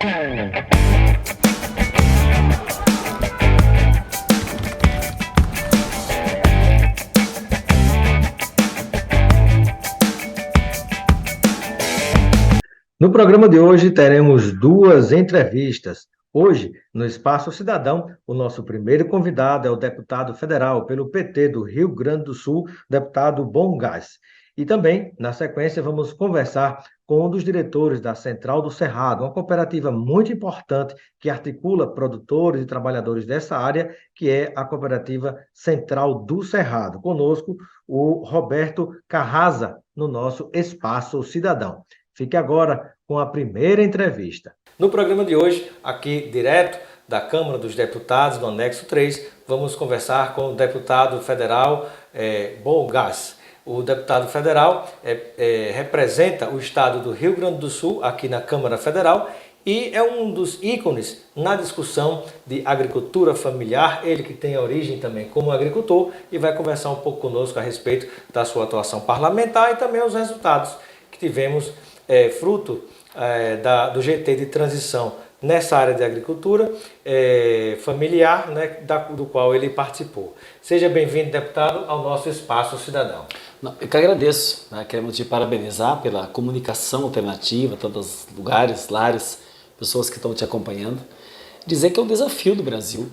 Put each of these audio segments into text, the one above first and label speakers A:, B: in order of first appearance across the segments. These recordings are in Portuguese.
A: No programa de hoje teremos duas entrevistas. Hoje, no Espaço Cidadão, o nosso primeiro convidado é o deputado federal pelo PT do Rio Grande do Sul, deputado Bom Gás. E também, na sequência, vamos conversar com um dos diretores da Central do Cerrado, uma cooperativa muito importante que articula produtores e trabalhadores dessa área, que é a cooperativa Central do Cerrado. Conosco, o Roberto Carraza, no nosso Espaço Cidadão. Fique agora com a primeira entrevista. No programa de hoje, aqui direto da Câmara dos Deputados, do Anexo 3, vamos conversar com o deputado federal Bom Gás. O deputado federal representa o estado do Rio Grande do Sul aqui na Câmara Federal e é um dos ícones na discussão de agricultura familiar, ele que tem origem também como agricultor e vai conversar um pouco conosco a respeito da sua atuação parlamentar e também os resultados que tivemos fruto do GT de transição nessa área de agricultura familiar, né, do qual ele participou. Seja bem-vindo, deputado, ao nosso Espaço Cidadão.
B: Eu que agradeço, né? Queremos te parabenizar pela comunicação alternativa, todos os lugares, lares, pessoas que estão te acompanhando. Dizer que é um desafio do Brasil.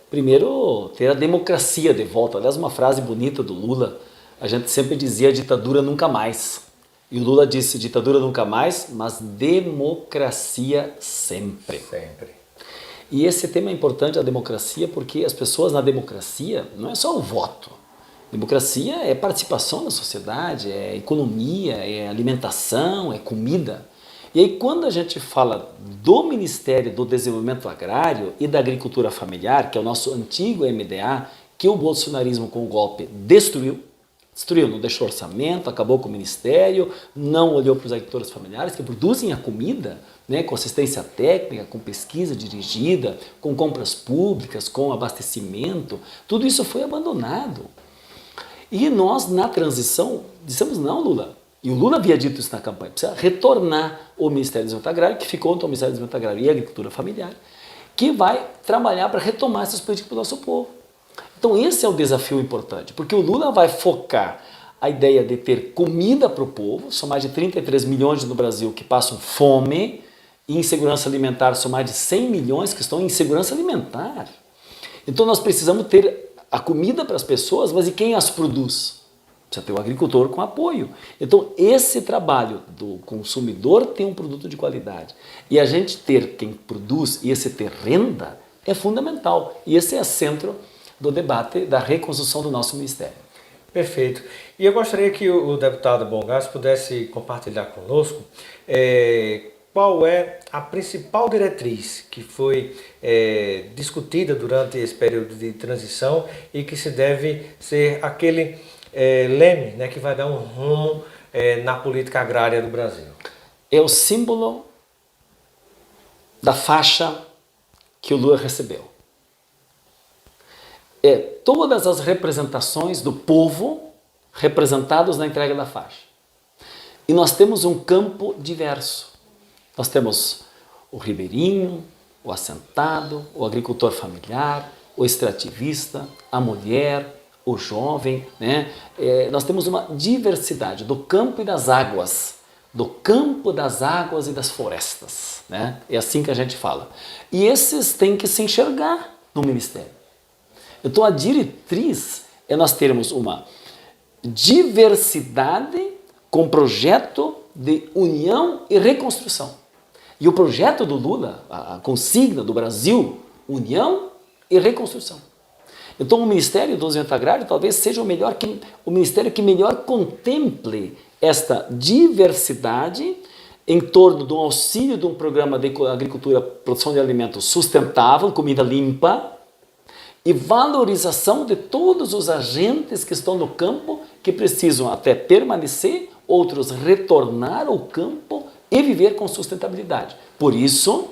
B: Primeiro, ter a democracia de volta. Aliás, uma frase bonita do Lula, a gente sempre dizia ditadura nunca mais. E o Lula disse ditadura nunca mais, mas democracia sempre.
A: Sempre.
B: E esse tema é importante, a democracia, porque as pessoas na democracia não é só o voto. Democracia é participação na sociedade, é economia, é alimentação, é comida. E aí quando a gente fala do Ministério do Desenvolvimento Agrário e da Agricultura Familiar, que é o nosso antigo MDA, que o bolsonarismo com o golpe destruiu, não deixou orçamento, acabou com o ministério, não olhou para os agricultores familiares que produzem a comida, né, com assistência técnica, com pesquisa dirigida, com compras públicas, com abastecimento, tudo isso foi abandonado. E nós, na transição, dissemos não, Lula. E o Lula havia dito isso na campanha, precisa retornar o Ministério do Desenvolvimento Agrário, que ficou entre o Ministério do Desenvolvimento Agrário e a Agricultura Familiar, que vai trabalhar para retomar essas políticas para o nosso povo. Então esse é o desafio importante, porque o Lula vai focar a ideia de ter comida para o povo, são mais de 33 milhões no Brasil que passam fome, e insegurança alimentar são mais de 100 milhões que estão em insegurança alimentar. Então nós precisamos ter a comida para as pessoas, mas e quem as produz? Precisa ter o agricultor com apoio. Então esse trabalho do consumidor ter um produto de qualidade e a gente ter quem produz e esse ter renda é fundamental. E esse é o centro do debate da reconstrução do nosso ministério.
A: Perfeito. E eu gostaria que o deputado Bom Gás pudesse compartilhar conosco qual é a principal diretriz que foi discutida durante esse período de transição e que se deve ser aquele leme, né, que vai dar um rumo na política agrária do Brasil.
B: É o símbolo da faixa que o Lula recebeu. É todas as representações do povo representados na entrega da faixa. E nós temos um campo diverso. Nós temos o ribeirinho, o assentado, o agricultor familiar, o extrativista, a mulher, o jovem, né? Nós temos uma diversidade do campo e das águas, do campo, das águas e das florestas, né? É assim que a gente fala. E esses têm que se enxergar no ministério. Então a diretriz é nós termos uma diversidade com projeto de união e reconstrução. E o projeto do Lula, a consigna do Brasil, união e reconstrução. Então o Ministério do Desenvolvimento Agrário talvez seja o ministério que melhor contemple esta diversidade em torno do auxílio de um programa de agricultura, produção de alimentos sustentável, comida limpa, e valorização de todos os agentes que estão no campo, que precisam até permanecer, outros retornar ao campo e viver com sustentabilidade. Por isso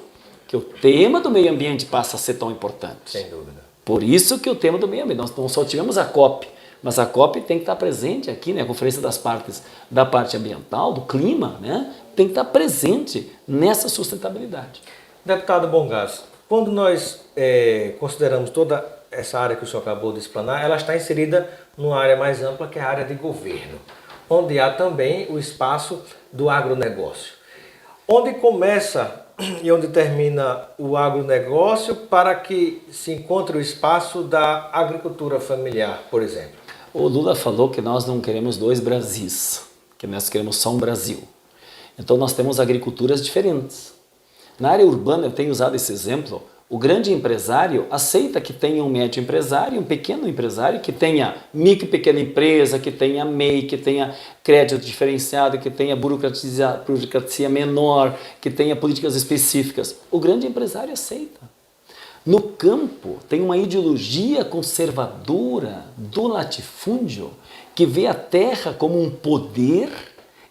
B: que o tema do meio ambiente passa a ser tão importante.
A: Sem dúvida.
B: Por isso que o tema do meio ambiente, nós não só tivemos a COP, mas a COP tem que estar presente aqui, né, a Conferência das Partes da parte ambiental, do clima, né, tem que estar presente nessa sustentabilidade.
A: Deputado Bongas, quando nós consideramos toda essa área que o senhor acabou de explanar, ela está inserida numa área mais ampla, que é a área de governo, onde há também o espaço do agronegócio. Onde começa e onde termina o agronegócio para que se encontre o espaço da agricultura familiar, por exemplo?
B: O Lula falou que nós não queremos dois Brasis, que nós queremos só um Brasil. Então nós temos agriculturas diferentes. Na área urbana, eu tenho usado esse exemplo, o grande empresário aceita que tenha um médio empresário, um pequeno empresário, que tenha micro e pequena empresa, que tenha MEI, que tenha crédito diferenciado, que tenha burocracia menor, que tenha políticas específicas. O grande empresário aceita. No campo, tem uma ideologia conservadora do latifúndio que vê a terra como um poder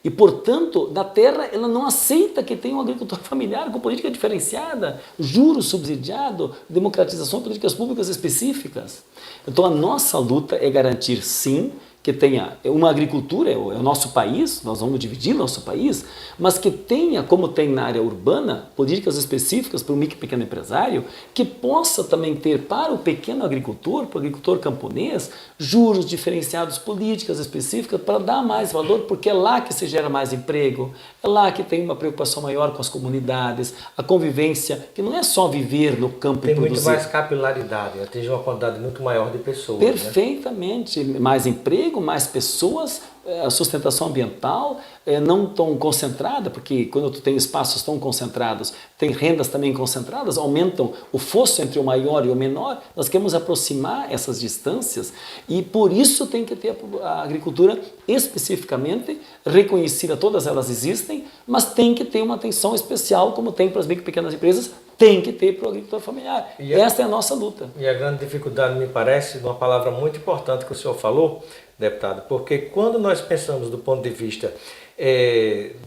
B: e, portanto, da terra ela não aceita que tenha um agricultor familiar com política diferenciada, juros subsidiado, democratização de políticas públicas específicas. Então, a nossa luta é garantir, sim, que tenha uma agricultura, é o nosso país, nós vamos dividir nosso país, mas que tenha, como tem na área urbana, políticas específicas para o micro e pequeno empresário, que possa também ter para o pequeno agricultor, para o agricultor camponês, juros diferenciados, políticas específicas para dar mais valor, porque é lá que se gera mais emprego, é lá que tem uma preocupação maior com as comunidades, a convivência, que não é só viver no campo
A: e
B: produzir.
A: Tem muito mais capilaridade, atinge uma quantidade muito maior de pessoas.
B: Perfeitamente, né? Mais emprego, mais pessoas, a sustentação ambiental não tão concentrada, porque quando tu tem espaços tão concentrados, tem rendas também concentradas, aumentam o fosso entre o maior e o menor, nós queremos aproximar essas distâncias e por isso tem que ter a agricultura especificamente reconhecida, todas elas existem, mas tem que ter uma atenção especial, como tem para as micro e pequenas empresas, tem que ter para o agricultor familiar. Essa é a nossa luta.
A: E a grande dificuldade, me parece, de uma palavra muito importante que o senhor falou, deputado, porque quando nós pensamos do ponto de vista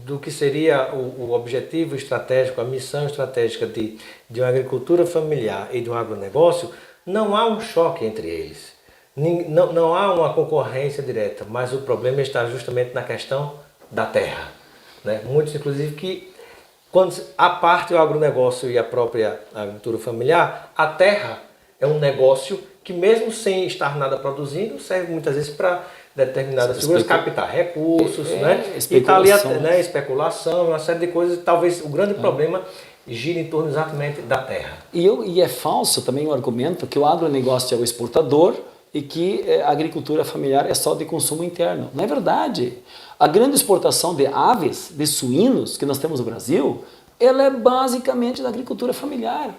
A: do que seria o objetivo estratégico, a missão estratégica de uma agricultura familiar e de um agronegócio, não há um choque entre eles. Não há uma concorrência direta, mas o problema está justamente na questão da terra, né? Muitos, inclusive, que quando a parte o agronegócio e a própria agricultura familiar, a terra é um negócio que mesmo sem estar nada produzindo, serve muitas vezes para determinadas figuras captar recursos, né? E está ali a especulação, uma série de coisas. Talvez o grande problema gira em torno exatamente da terra.
B: E é falso também o argumento que o agronegócio é o exportador e que a agricultura familiar é só de consumo interno. Não é verdade. A grande exportação de aves, de suínos que nós temos no Brasil, ela é basicamente da agricultura familiar.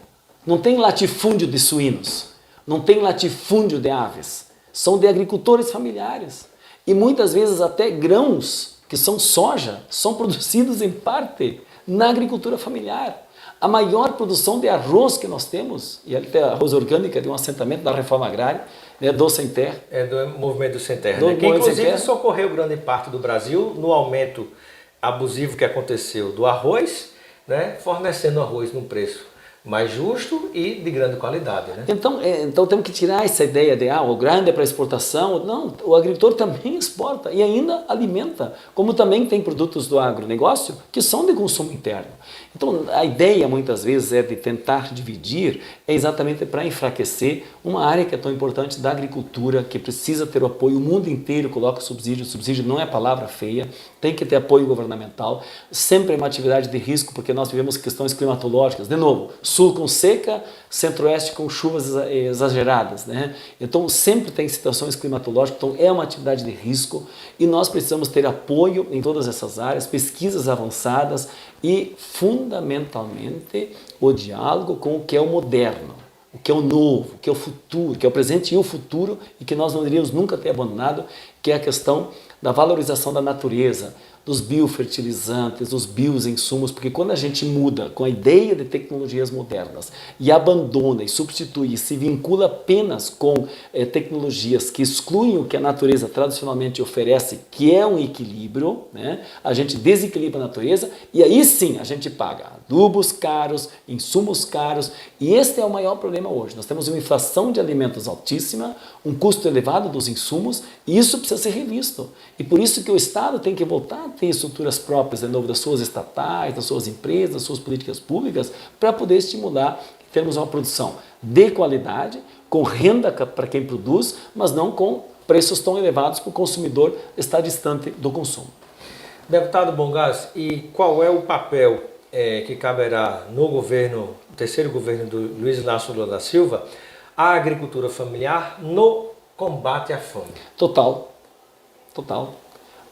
B: Não tem latifúndio de suínos, não tem latifúndio de aves, são de agricultores familiares. E muitas vezes até grãos, que são soja, são produzidos em parte na agricultura familiar. A maior produção de arroz que nós temos, e até arroz orgânico de um assentamento da reforma agrária, né, do Sem Terra.
A: É do movimento do Sem Terra, né? Que inclusive socorreu grande parte do Brasil no aumento abusivo que aconteceu do arroz, né, fornecendo arroz num preço mais justo e de grande qualidade, né?
B: Então temos que tirar essa ideia de o grande é para exportação. Não, o agricultor também exporta e ainda alimenta, como também tem produtos do agronegócio que são de consumo interno. Então a ideia muitas vezes é de tentar dividir, é exatamente para enfraquecer uma área que é tão importante da agricultura, que precisa ter o apoio, o mundo inteiro coloca subsídio não é palavra feia, tem que ter apoio governamental, sempre é uma atividade de risco, porque nós vivemos questões climatológicas, de novo, sul com seca, centro-oeste com chuvas exageradas, né? Então sempre tem situações climatológicas, então é uma atividade de risco e nós precisamos ter apoio em todas essas áreas, pesquisas avançadas e fundamentalmente o diálogo com o que é o moderno, o que é o novo, o que é o futuro, que é o presente e o futuro e que nós não deveríamos nunca ter abandonado, que é a questão da valorização da natureza, dos biofertilizantes, dos bioinsumos, porque quando a gente muda com a ideia de tecnologias modernas e abandona e substitui e se vincula apenas com tecnologias que excluem o que a natureza tradicionalmente oferece, que é um equilíbrio, né? A gente desequilibra a natureza e aí sim a gente paga adubos caros, insumos caros e este é o maior problema hoje. Nós temos uma inflação de alimentos altíssima, um custo elevado dos insumos e isso precisa ser revisto. E por isso que o Estado tem que voltar a ter estruturas próprias, de novo, das suas estatais, das suas empresas, das suas políticas públicas, para poder estimular que termos uma produção de qualidade, com renda para quem produz, mas não com preços tão elevados para o consumidor estar distante do consumo.
A: Deputado Bongás, e qual é o papel que caberá no governo, terceiro governo do Luiz Inácio Lula da Silva, à agricultura familiar no combate à fome?
B: Total.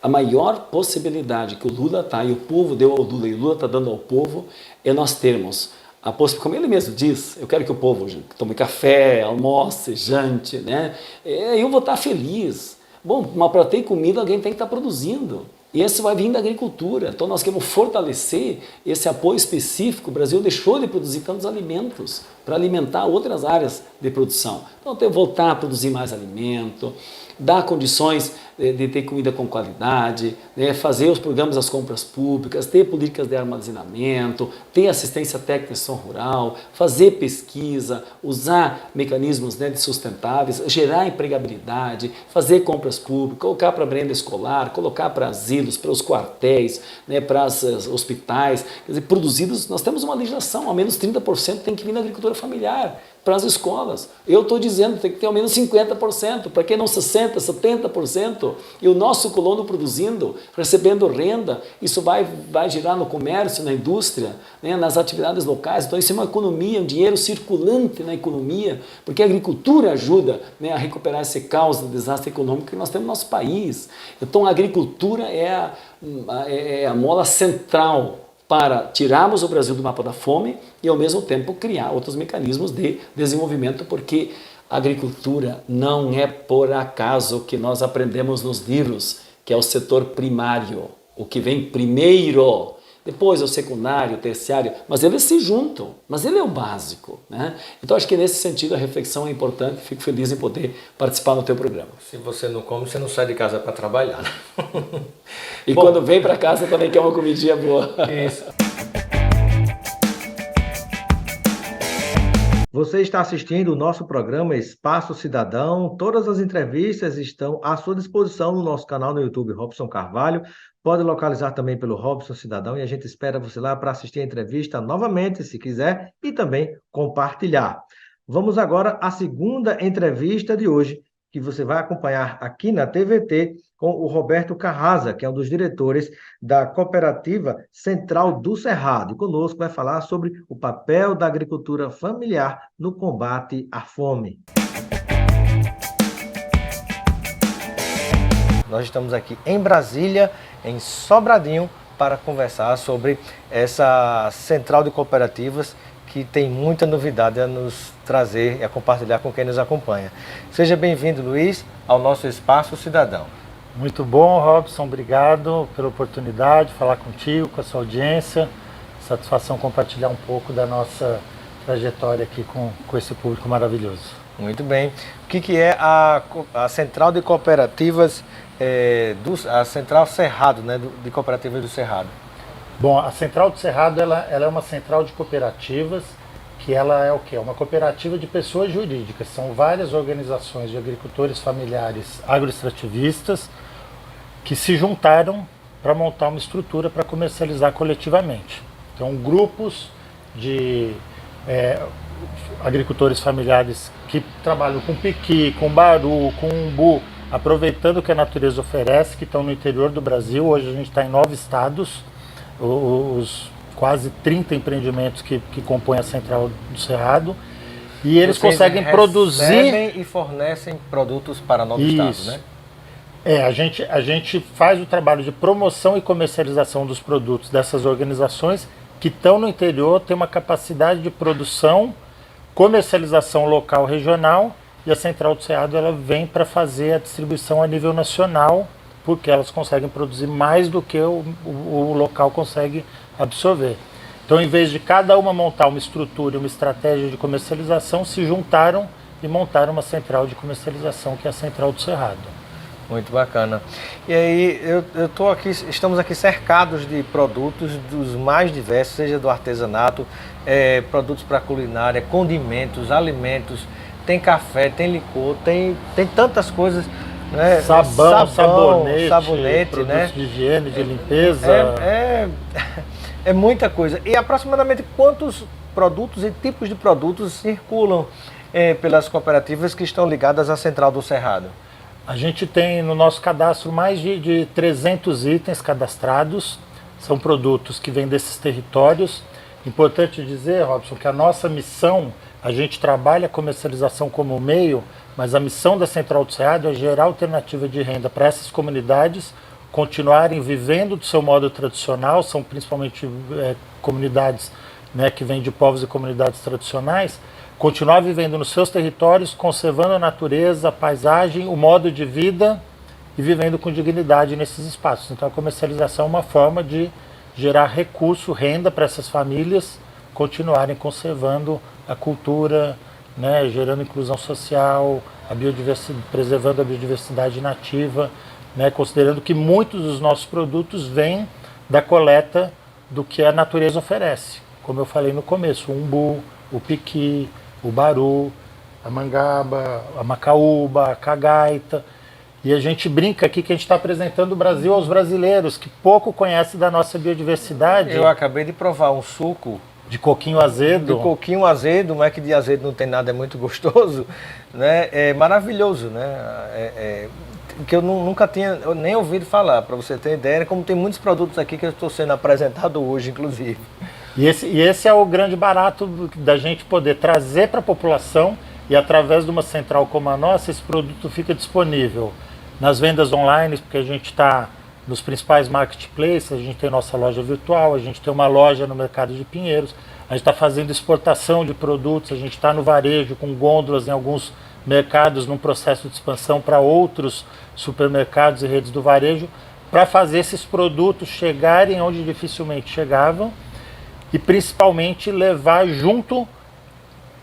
B: A maior possibilidade que o Lula está, e o povo deu ao Lula, e o Lula está dando ao povo, é nós termos a possibilidade, como ele mesmo diz, eu quero que o povo tome café, almoce, jante, né? Eu vou estar feliz. Bom, mas para ter comida alguém tem que estar produzindo. E esse vai vir da agricultura. Então nós queremos fortalecer esse apoio específico. O Brasil deixou de produzir tantos alimentos para alimentar outras áreas de produção. Então tem que voltar a produzir mais alimento, dar condições de ter comida com qualidade, né, fazer os programas das compras públicas, ter políticas de armazenamento, ter assistência técnica em extensão rural, fazer pesquisa, usar mecanismos, né, de sustentáveis, gerar empregabilidade, fazer compras públicas, colocar para a merenda escolar, colocar para asilos, para os quartéis, né, para os hospitais, quer dizer, produzidos, nós temos uma legislação, ao menos 30% tem que vir da agricultura familiar, para as escolas. Eu estou dizendo que tem que ter ao menos 50%, para que não 60%, 70%, e o nosso colono produzindo, recebendo renda, isso vai girar no comércio, na indústria, né, nas atividades locais. Então isso é uma economia, um dinheiro circulante na economia, porque a agricultura ajuda, né, a recuperar essa causa do desastre econômico que nós temos no nosso país. Então a agricultura é a mola central para tirarmos o Brasil do mapa da fome e, ao mesmo tempo, criar outros mecanismos de desenvolvimento, porque a agricultura não é por acaso que nós aprendemos nos livros, que é o setor primário, o que vem primeiro, depois é o secundário, o terciário, mas eles se juntam, mas ele é o básico, né? Então acho que nesse sentido a reflexão é importante, fico feliz em poder participar do teu programa.
A: Se você não come, você não sai de casa para trabalhar, né?
B: E bom, quando vem para casa também quer uma comidinha boa.
A: Isso. Você está assistindo o nosso programa Espaço Cidadão. Todas as entrevistas estão à sua disposição no nosso canal no YouTube, Robson Carvalho. Pode localizar também pelo Robson Cidadão e a gente espera você lá para assistir a entrevista novamente, se quiser, e também compartilhar. Vamos agora à segunda entrevista de hoje, que você vai acompanhar aqui na TVT com o Roberto Carraza, que é um dos diretores da Cooperativa Central do Cerrado. E conosco vai falar sobre o papel da agricultura familiar no combate à fome. Nós estamos aqui em Brasília, em Sobradinho, para conversar sobre essa central de cooperativas que tem muita novidade a nos trazer e a compartilhar com quem nos acompanha. Seja bem-vindo, Luiz, ao nosso Espaço Cidadão.
C: Muito bom, Robson, obrigado pela oportunidade de falar contigo, com a sua audiência. Satisfação compartilhar um pouco da nossa trajetória aqui com esse público maravilhoso.
A: Muito bem. O que é a Central de Cooperativas, a Central Cerrado, né, de Cooperativas do Cerrado?
C: Bom, a Central do Cerrado ela é uma central de cooperativas, que ela é o quê? Uma cooperativa de pessoas jurídicas. São várias organizações de agricultores familiares agroextrativistas que se juntaram para montar uma estrutura para comercializar coletivamente. Então, grupos de agricultores familiares que trabalham com piqui, com baru, com umbu, aproveitando o que a natureza oferece, que estão no interior do Brasil. Hoje a gente está em 9 estados, os quase 30 empreendimentos que compõem a Central do Cerrado, e eles conseguem produzir
A: e fornecem produtos para 9 estados, né?
C: A gente faz o trabalho de promoção e comercialização dos produtos dessas organizações que estão no interior, tem uma capacidade de produção, comercialização local, regional, e a Central do Cerrado ela vem para fazer a distribuição a nível nacional, porque elas conseguem produzir mais do que o local consegue absorver. Então, em vez de cada uma montar uma estrutura, uma estratégia de comercialização, se juntaram e montaram uma central de comercialização, que é a Central do Cerrado.
A: Muito bacana. E aí, estamos aqui cercados de produtos dos mais diversos, seja do artesanato, produtos para culinária, condimentos, alimentos, tem café, tem licor, tem tantas coisas. né?
C: Sabonete,
A: produtos
C: né? De higiene, de limpeza.
A: É muita coisa. E aproximadamente quantos produtos e tipos de produtos circulam pelas cooperativas que estão ligadas à Central do Cerrado?
C: A gente tem no nosso cadastro mais de 300 itens cadastrados. São produtos que vêm desses territórios. Importante dizer, Robson, que a nossa missão, a gente trabalha a comercialização como meio, mas a missão da Central do Cerrado é gerar alternativa de renda para essas comunidades continuarem vivendo do seu modo tradicional, são principalmente comunidades, né, que vêm de povos e comunidades tradicionais, continuar vivendo nos seus territórios, conservando a natureza, a paisagem, o modo de vida e vivendo com dignidade nesses espaços. Então a comercialização é uma forma de gerar recurso, renda para essas famílias continuarem conservando a cultura, né, gerando inclusão social, preservando a biodiversidade nativa, né, considerando que muitos dos nossos produtos vêm da coleta do que a natureza oferece. Como eu falei no começo, o umbu, o piqui, o baru, a mangaba, a macaúba, a cagaita. E a gente brinca aqui que a gente está apresentando o Brasil aos brasileiros, que pouco conhecem da nossa biodiversidade.
A: Eu acabei de provar um suco
C: de coquinho azedo.
A: De coquinho azedo, não é que de azedo não tem nada, é muito gostoso, né? É maravilhoso, né? Que eu nunca tinha nem ouvido falar, para você ter ideia, como tem muitos produtos aqui que eu estou sendo apresentado hoje, inclusive.
C: E esse é o grande barato da gente poder trazer para a população e através de uma central como a nossa, esse produto fica disponível nas vendas online, porque a gente está nos principais marketplaces, a gente tem nossa loja virtual, a gente tem uma loja no mercado de Pinheiros, a gente está fazendo exportação de produtos, a gente está no varejo com gôndolas em alguns mercados, num processo de expansão para outros supermercados e redes do varejo, para fazer esses produtos chegarem onde dificilmente chegavam e principalmente levar junto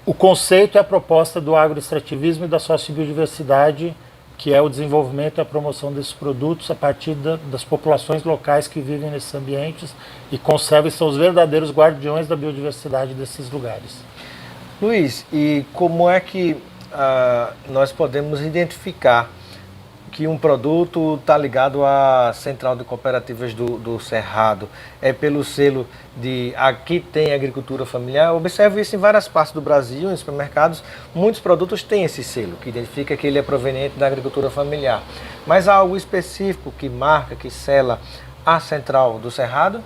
C: o conceito e a proposta do agroextrativismo e da sociobiodiversidade, que é o desenvolvimento e a promoção desses produtos a partir das populações locais que vivem nesses ambientes e conservam e são os verdadeiros guardiões da biodiversidade desses lugares.
A: Luiz, e como é que nós podemos identificar que um produto está ligado à Central de Cooperativas do Cerrado? É pelo selo de aqui tem agricultura familiar? Eu observo isso em várias partes do Brasil, em supermercados, muitos produtos têm esse selo, que identifica que ele é proveniente da agricultura familiar. Mas há algo específico que marca, que sela a Central do Cerrado?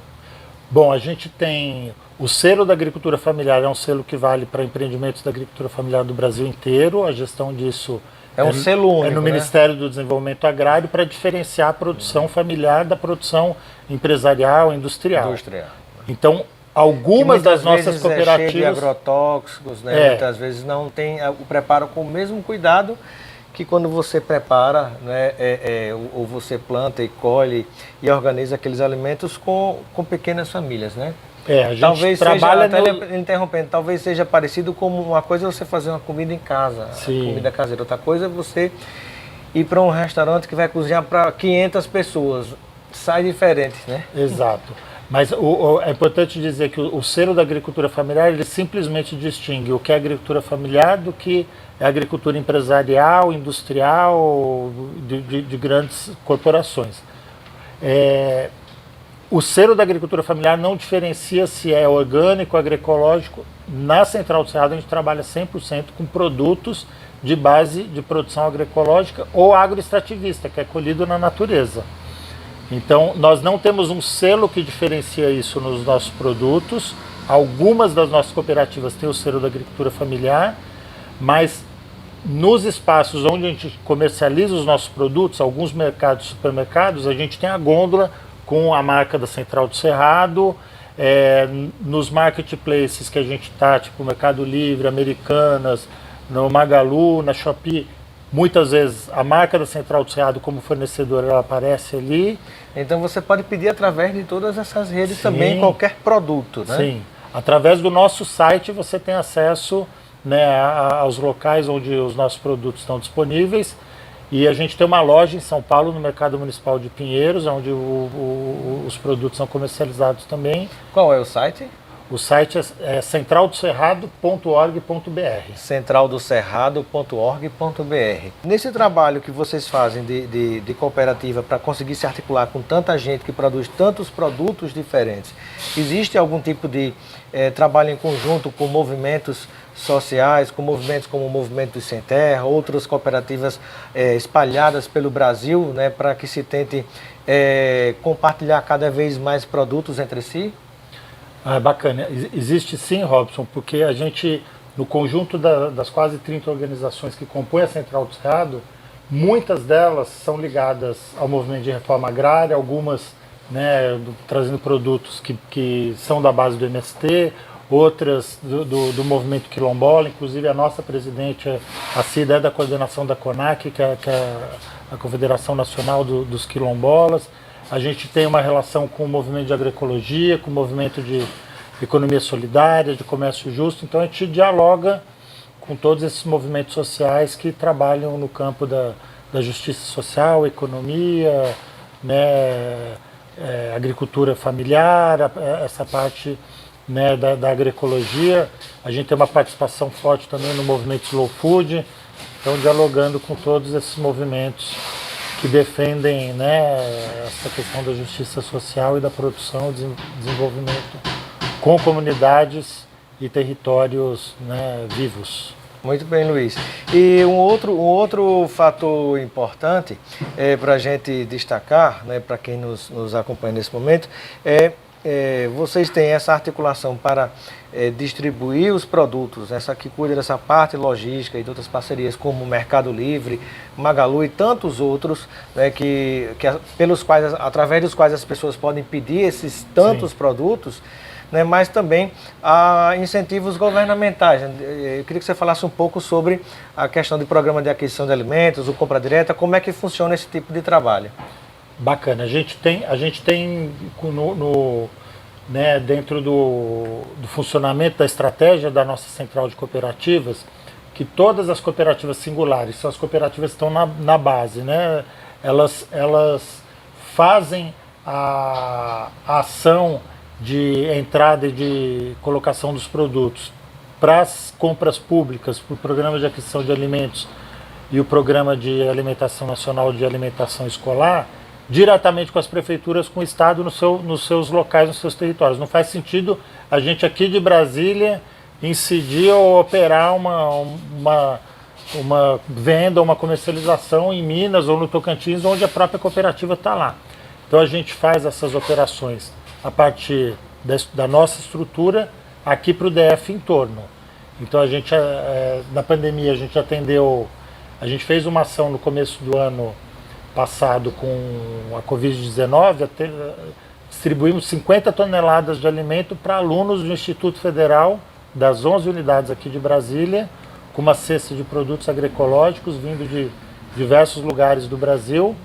C: Bom, a gente tem o selo da agricultura familiar, é um selo que vale para empreendimentos da agricultura familiar do Brasil inteiro, a gestão disso
A: é um selo único,
C: é no Ministério do Desenvolvimento Agrário para diferenciar a produção familiar da produção empresarial, industrial. Então, algumas das nossas cooperativas...
A: É cheio de agrotóxicos, né? Muitas vezes não tem o preparo com o mesmo cuidado que quando você prepara, né, ou você planta e colhe e organiza aqueles alimentos com pequenas famílias, né?
C: A gente talvez trabalha
A: seja, interrompendo, talvez seja parecido com uma coisa é você fazer uma comida em casa, comida caseira. Outra coisa é você ir para um restaurante que vai cozinhar para 500 pessoas. Sai diferente, né?
C: Exato. Mas é importante dizer que o selo da agricultura familiar, ele simplesmente distingue o que é agricultura familiar do que é agricultura empresarial, industrial, de grandes corporações. O selo da agricultura familiar não diferencia se é orgânico, agroecológico. Na Central do Cerrado a gente trabalha 100% com produtos de base de produção agroecológica ou agroextrativista, que é colhido na natureza. Então nós não temos um selo que diferencia isso nos nossos produtos. Algumas das nossas cooperativas têm o selo da agricultura familiar, mas nos espaços onde a gente comercializa os nossos produtos, alguns mercados, supermercados, a gente tem a gôndola com a marca da Central do Cerrado, nos marketplaces que a gente está, tipo Mercado Livre, Americanas, no Magalu, na Shopee, muitas vezes a marca da Central do Cerrado como fornecedora ela aparece ali.
A: Então você pode pedir através de todas essas redes também qualquer produto, né?
C: Sim, através do nosso site você tem acesso, né, aos locais onde os nossos produtos estão disponíveis. E a gente tem uma loja em São Paulo, no Mercado Municipal de Pinheiros, onde os produtos são comercializados também.
A: Qual é o site?
C: O site é centraldocerrado.org.br.
A: centraldocerrado.org.br. Nesse trabalho que vocês fazem de cooperativa para conseguir se articular com tanta gente que produz tantos produtos diferentes, existe algum tipo de trabalho em conjunto com movimentos sociais, com movimentos como o Movimento dos Sem Terra, outras cooperativas espalhadas pelo Brasil, né, para que se tente compartilhar cada vez mais produtos entre si?
C: Bacana. Existe sim, Robson, porque a gente, no conjunto das quase 30 organizações que compõem a Central do Cerrado, muitas delas são ligadas ao movimento de reforma agrária, algumas, né, trazendo produtos que são da base do MST, outras do movimento quilombola, inclusive a nossa presidente, a Cida, é da coordenação da CONAC, que é a Confederação Nacional dos Quilombolas. A gente tem uma relação com o movimento de agroecologia, com o movimento de economia solidária, de comércio justo. Então a gente dialoga com todos esses movimentos sociais que trabalham no campo da justiça social, economia, né, agricultura familiar, essa parte, né, da agroecologia. A gente tem uma participação forte também no movimento Slow Food. Então dialogando com todos esses movimentos que defendem, né, essa questão da justiça social e da produção e desenvolvimento com comunidades e territórios, né, vivos.
A: Muito bem, Luiz. E um outro fator importante para a gente destacar, né, para quem nos acompanha nesse momento, vocês têm essa articulação para distribuir os produtos, essa que cuida dessa parte logística e de outras parcerias como o Mercado Livre, Magalu e tantos outros, né, através dos quais as pessoas podem pedir esses tantos Sim. produtos, né, mas também a incentivos governamentais. Eu queria que você falasse um pouco sobre a questão do programa de aquisição de alimentos, o Compra Direta, como é que funciona esse tipo de trabalho.
C: Bacana. A gente tem né, dentro do funcionamento da estratégia da nossa central de cooperativas, que todas as cooperativas singulares, são as cooperativas que estão na base, né, elas fazem a ação de entrada e de colocação dos produtos para as compras públicas, para o programa de aquisição de alimentos e o programa de alimentação nacional de alimentação escolar, diretamente com as prefeituras, com o Estado nos seus locais, nos seus territórios. Não faz sentido a gente aqui de Brasília incidir ou operar uma venda, uma comercialização em Minas ou no Tocantins, onde a própria cooperativa está lá. Então a gente faz essas operações a partir da nossa estrutura aqui para o DF em torno. Então a gente, na pandemia, a gente fez uma ação no começo do ano passado com a Covid-19, distribuímos 50 toneladas de alimento para alunos do Instituto Federal, das 11 unidades aqui de Brasília, com uma cesta de produtos agroecológicos vindo de diversos lugares do Brasil,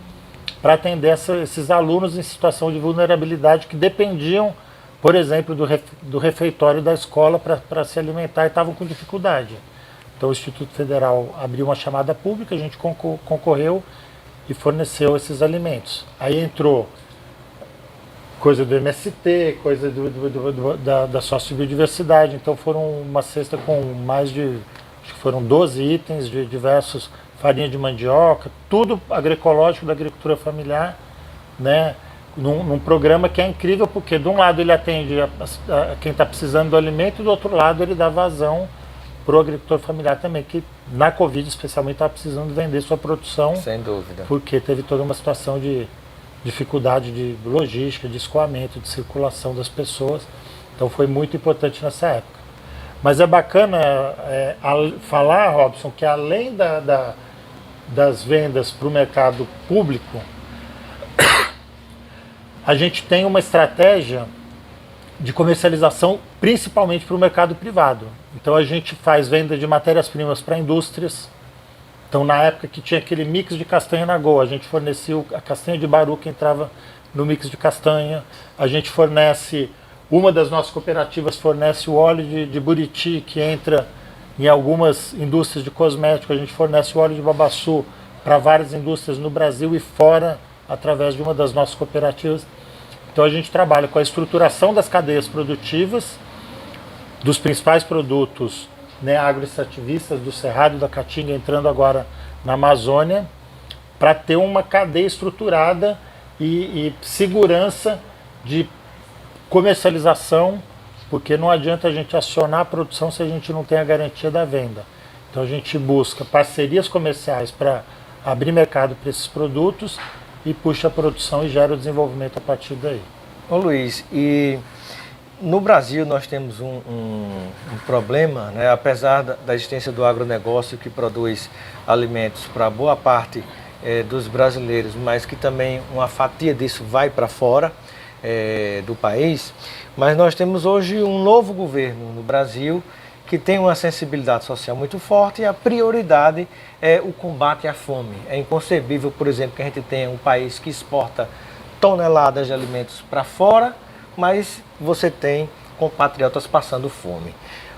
C: para atender esses alunos em situação de vulnerabilidade que dependiam, por exemplo, do refeitório da escola para se alimentar e estavam com dificuldade. Então o Instituto Federal abriu uma chamada pública, a gente concorreu e forneceu esses alimentos. Aí entrou coisa do MST, coisa da sociobiodiversidade, então foram uma cesta com mais de, acho que foram 12 itens de diversos, farinha de mandioca, tudo agroecológico da agricultura familiar, né, num programa que é incrível, porque de um lado ele atende a quem está precisando do alimento e do outro lado ele dá vazão para o agricultor familiar também, que na Covid especialmente estava precisando vender sua produção.
A: Sem dúvida.
C: Porque teve toda uma situação de dificuldade de logística, de escoamento, de circulação das pessoas. Então foi muito importante nessa época. Mas é bacana falar, Robson, que além das vendas para o mercado público, a gente tem uma estratégia de comercialização principalmente para o mercado privado. Então a gente faz venda de matérias-primas para indústrias. Então na época que tinha aquele mix de castanha na Goa, a gente fornecia a castanha de baru que entrava no mix de castanha. A gente fornece, uma das nossas cooperativas fornece o óleo de buriti que entra em algumas indústrias de cosméticos. A gente fornece o óleo de babaçu para várias indústrias no Brasil e fora, através de uma das nossas cooperativas. Então a gente trabalha com a estruturação das cadeias produtivas dos principais produtos, né, agroextrativistas do Cerrado da Caatinga entrando agora na Amazônia, para ter uma cadeia estruturada e segurança de comercialização, porque não adianta a gente acionar a produção se a gente não tem a garantia da venda. Então a gente busca parcerias comerciais para abrir mercado para esses produtos e puxa a produção e gera o desenvolvimento a partir daí.
A: Ô Luiz, e no Brasil nós temos um problema, né? Apesar da existência do agronegócio que produz alimentos para boa parte dos brasileiros, mas que também uma fatia disso vai para fora do país, mas nós temos hoje um novo governo no Brasil que tem uma sensibilidade social muito forte e a prioridade é o combate à fome. É inconcebível, por exemplo, que a gente tenha um país que exporta toneladas de alimentos para fora, mas você tem compatriotas passando fome.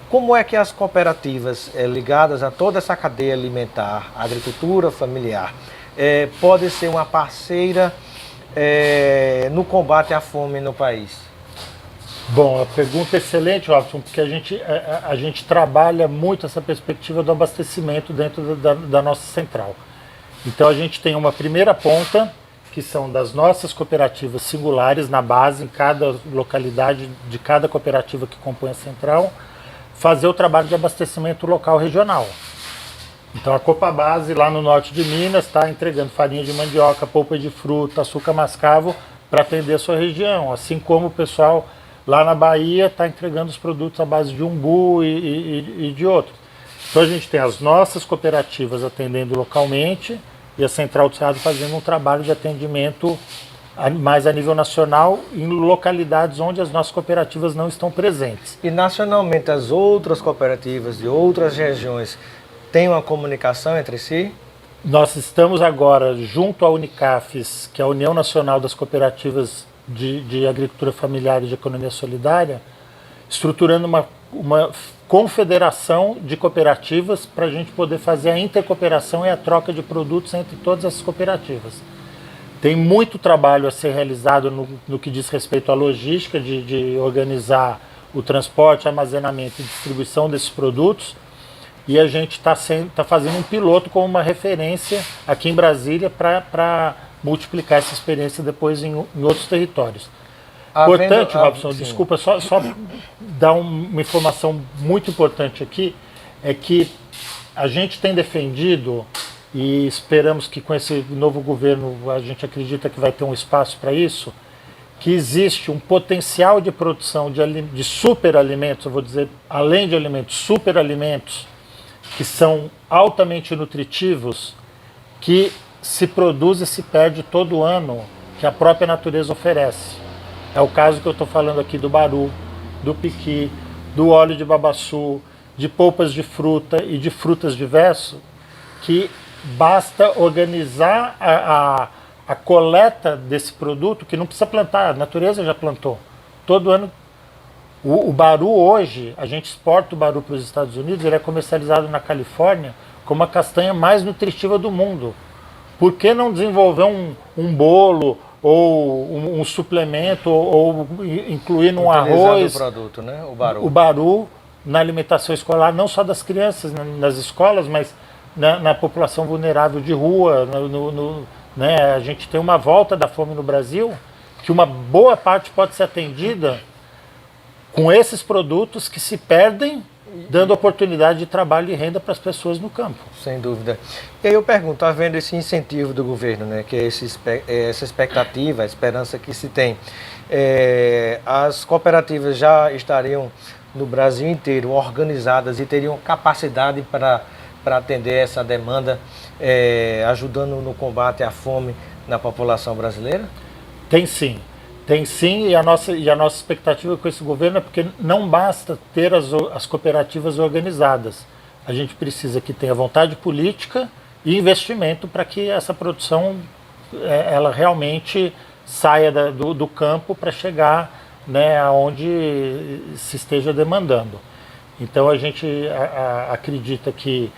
A: Como é que as cooperativas ligadas a toda essa cadeia alimentar, agricultura familiar, podem ser uma parceira no combate à fome no país?
C: Bom, a pergunta é excelente, Robson, porque a gente trabalha muito essa perspectiva do abastecimento dentro da nossa central. Então a gente tem uma primeira ponta, que são das nossas cooperativas singulares na base, em cada localidade de cada cooperativa que compõe a central, fazer o trabalho de abastecimento local regional. Então a Copabase lá no norte de Minas está entregando farinha de mandioca, polpa de fruta, açúcar mascavo para atender a sua região, assim como o pessoal lá na Bahia está entregando os produtos à base de umbu e de outros. Então a gente tem as nossas cooperativas atendendo localmente e a Central do Cerrado fazendo um trabalho de atendimento mais a nível nacional em localidades onde as nossas cooperativas não estão presentes.
A: E nacionalmente as outras cooperativas de outras regiões têm uma comunicação entre si?
C: Nós estamos agora junto à Unicafes, que é a União Nacional das Cooperativas de Agricultura Familiar e de Economia Solidária, estruturando uma confederação de cooperativas para a gente poder fazer a intercooperação e a troca de produtos entre todas essas cooperativas. Tem muito trabalho a ser realizado no que diz respeito à logística, de organizar o transporte, armazenamento e distribuição desses produtos, e a gente está fazendo um piloto como uma referência aqui em Brasília para multiplicar essa experiência depois em outros territórios. Importante, Robson, desculpa, só dar uma informação muito importante aqui, é que a gente tem defendido, e esperamos que com esse novo governo a gente acredita que vai ter um espaço para isso, que existe um potencial de produção de superalimentos, eu vou dizer, além de alimentos, superalimentos, que são altamente nutritivos, que se produz e se perde todo ano, que a própria natureza oferece. É o caso que eu estou falando aqui do baru, do piqui, do óleo de babaçu, de polpas de fruta e de frutas diversas, que basta organizar a coleta desse produto, que não precisa plantar, a natureza já plantou. Todo ano, o baru hoje, a gente exporta o baru para os Estados Unidos, ele é comercializado na Califórnia como a castanha mais nutritiva do mundo. Por que não desenvolver um bolo ou um suplemento ou incluir num arroz
A: o produto, né?
C: o baru na alimentação escolar, não só das crianças nas escolas, mas na população vulnerável de rua, né? A gente tem uma volta da fome no Brasil, que uma boa parte pode ser atendida com esses produtos que se perdem, dando oportunidade de trabalho e renda para as pessoas no campo.
A: Sem dúvida. E aí eu pergunto, havendo esse incentivo do governo, né, que é essa expectativa, a esperança que se tem, as cooperativas já estariam no Brasil inteiro organizadas e teriam capacidade para atender essa demanda, ajudando no combate à fome na população brasileira?
C: Tem sim. Tem sim, e a nossa expectativa com esse governo é porque não basta ter as cooperativas organizadas. A gente precisa que tenha vontade política e investimento para que essa produção ela realmente saia do campo para chegar, né, aonde se esteja demandando. Então a gente acredita que,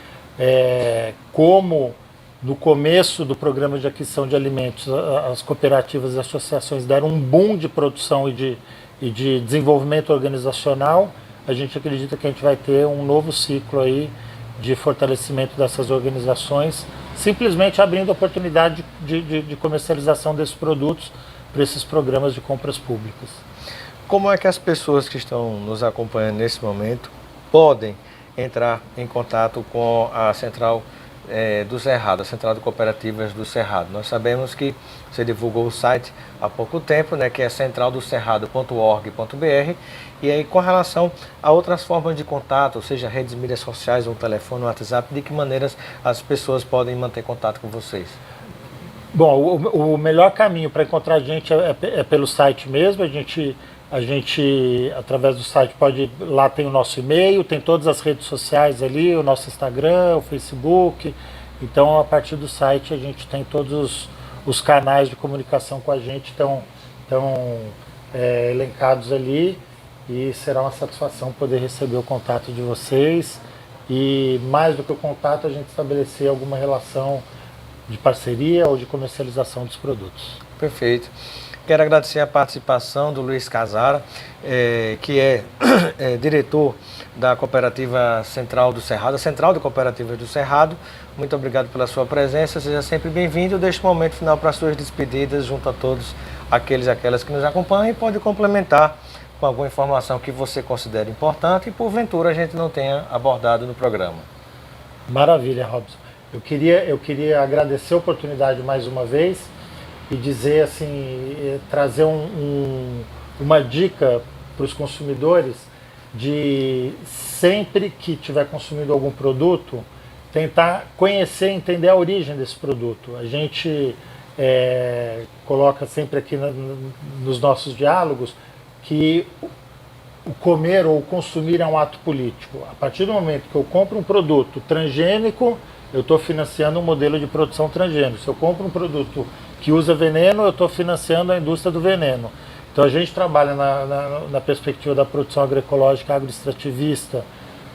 C: como no começo do programa de aquisição de alimentos, as cooperativas e associações deram um boom de produção e de desenvolvimento organizacional, a gente acredita que a gente vai ter um novo ciclo aí de fortalecimento dessas organizações, simplesmente abrindo oportunidade de comercialização desses produtos para esses programas de compras públicas.
A: Como é que as pessoas que estão nos acompanhando nesse momento podem entrar em contato com a Central do Cerrado, a Central de Cooperativas do Cerrado? Nós sabemos que você divulgou o site há pouco tempo, né, que é centraldocerrado.org.br, e aí com relação a outras formas de contato, ou seja, redes, mídias sociais, um telefone, um WhatsApp, de que maneiras as pessoas podem manter contato com vocês?
C: Bom, o melhor caminho para encontrar a gente é pelo site mesmo. A gente, através do site, lá tem o nosso e-mail, tem todas as redes sociais ali, o nosso Instagram, o Facebook. Então, a partir do site, a gente tem todos os canais de comunicação com a gente, estão elencados ali, e será uma satisfação poder receber o contato de vocês. E mais do que o contato, a gente estabelecer alguma relação de parceria ou de comercialização dos produtos.
A: Perfeito. Quero agradecer a participação do Luiz Casara, que é diretor da Cooperativa Central do Cerrado, a Central de Cooperativas do Cerrado. Muito obrigado pela sua presença, seja sempre bem-vindo. Deixe o momento final para as suas despedidas junto a todos aqueles e aquelas que nos acompanham, e pode complementar com alguma informação que você considere importante e porventura a gente não tenha abordado no programa.
C: Maravilha, Robson. Eu queria agradecer a oportunidade mais uma vez e dizer assim, trazer uma dica para os consumidores de sempre que tiver consumindo algum produto, tentar conhecer e entender a origem desse produto. A gente coloca sempre aqui nos nossos diálogos que o comer ou o consumir é um ato político. A partir do momento que eu compro um produto transgênico, eu estou financiando um modelo de produção transgênico. Se eu compro um produto que usa veneno, eu estou financiando a indústria do veneno. Então a gente trabalha na perspectiva da produção agroecológica agroextrativista,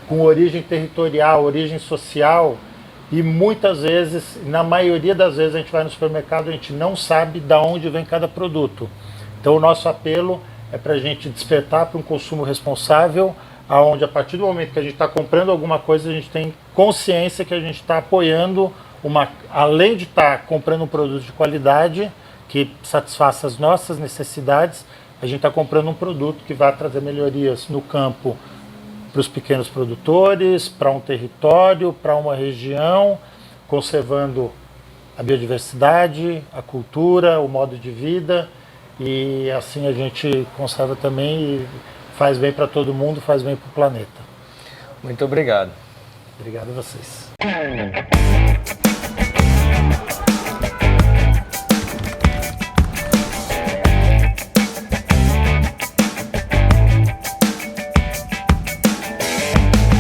C: com origem territorial, origem social, e muitas vezes, na maioria das vezes, a gente vai no supermercado e a gente não sabe de onde vem cada produto. Então o nosso apelo é para a gente despertar para um consumo responsável, aonde a partir do momento que a gente está comprando alguma coisa, a gente tem consciência que a gente está apoiando além de estar comprando um produto de qualidade que satisfaça as nossas necessidades, a gente está comprando um produto que vai trazer melhorias no campo para os pequenos produtores, para um território, para uma região, conservando a biodiversidade, a cultura, o modo de vida, e assim a gente conserva também e faz bem para todo mundo, faz bem para o planeta.
A: Muito obrigado.
C: Obrigado a vocês.